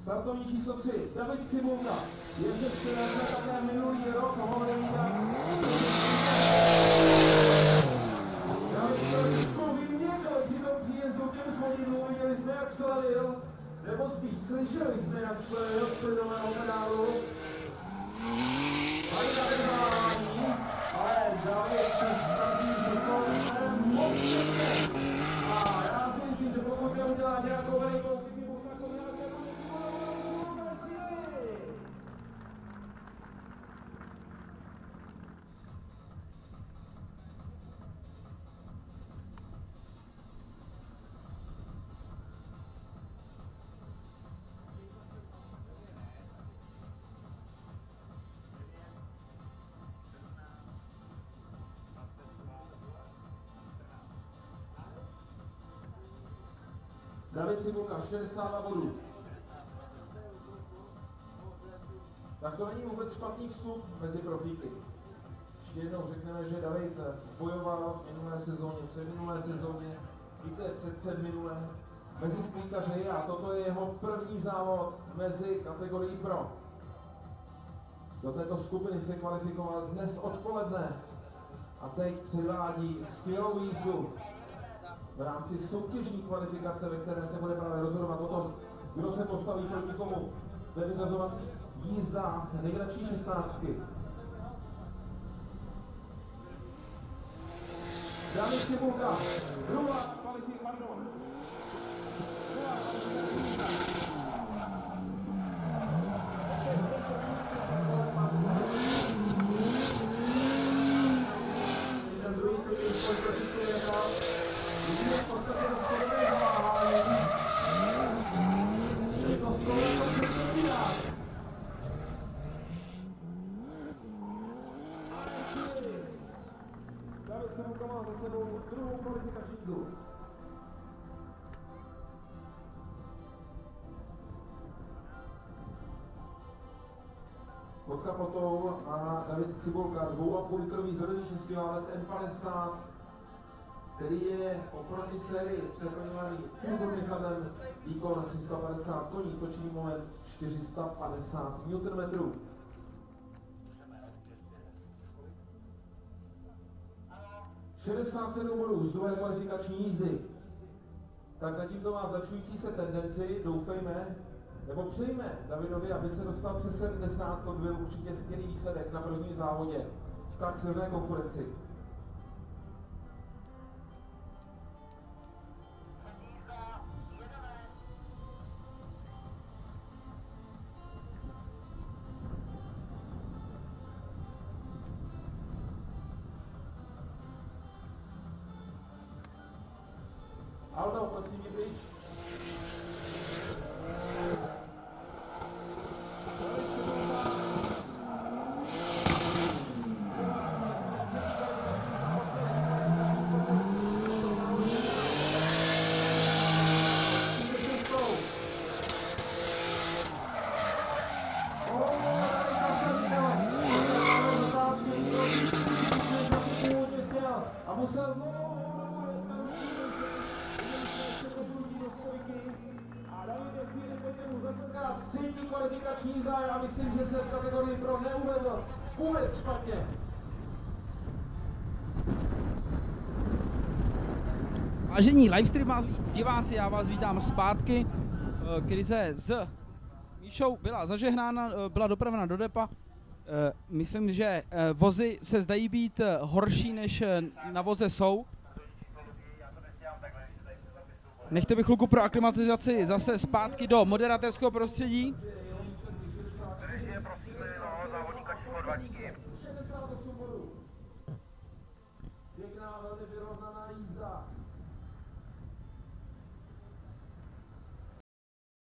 Startovní číslo 3, David Cibulka. Jezdec, který jsme také minulý rok mohli vítat. David Cibulku vyměnil při tom příjezdu těm svodidlům, viděli jsme, jak slavil, nebo spíš slyšeli jsme, jak slavil z plynulého pedálu. Mají zadržání, ale David se startí s mocně. A já si myslím, že pokud neudělá nějakou velikou chybu, tak to nějaké David Cibulka, 62 bodů. Tak to není vůbec špatný vstup mezi profíky. Ještě jednou řekneme, že David bojoval v minulé sezóně, předminulé sezóně, víte, předminulé, mezi stříkaři a toto je jeho první závod mezi kategorií pro. Do této skupiny se kvalifikoval dnes odpoledne a teď předvádí skvělou jízdu v rámci soutěžní kvalifikace, ve které se bude právě rozhodovat o tom, kdo se postaví proti komu ve vyřazovacích jízdách nejlepší 16. David Cibulka, druhá kvalifikace. David Cibulka má za sebou druhou kvalifikační jízdu. Pod kapotou má David Cibulka 2,5 litrový řadový český válec M50, který je oproti sérii přeplňovaný turboměchadlem, výkon 350 koní, točný moment 450 Nm. ...67 bodů z druhé kvalifikační jízdy. Tak zatím to má zlepšující se tendenci, doufejme, nebo přejme Davidovi, aby se dostal přes 70, to byl určitě skvělý výsledek na prvním závodě v tak silné konkurenci. Aldo, prosím, je pryč. A musel třetí kvalifikační jízda, já myslím, že se v kategorii pro neuvedl vůbec špatně. Vážení livestreamoví diváci, já vás vítám zpátky. Krize s Míšou byla zažehnána, byla dopravena do depa. Myslím, že vozy se zdají být horší, než na voze jsou. Nechte mi chvilku pro aklimatizaci zase zpátky do moderátorského prostředí.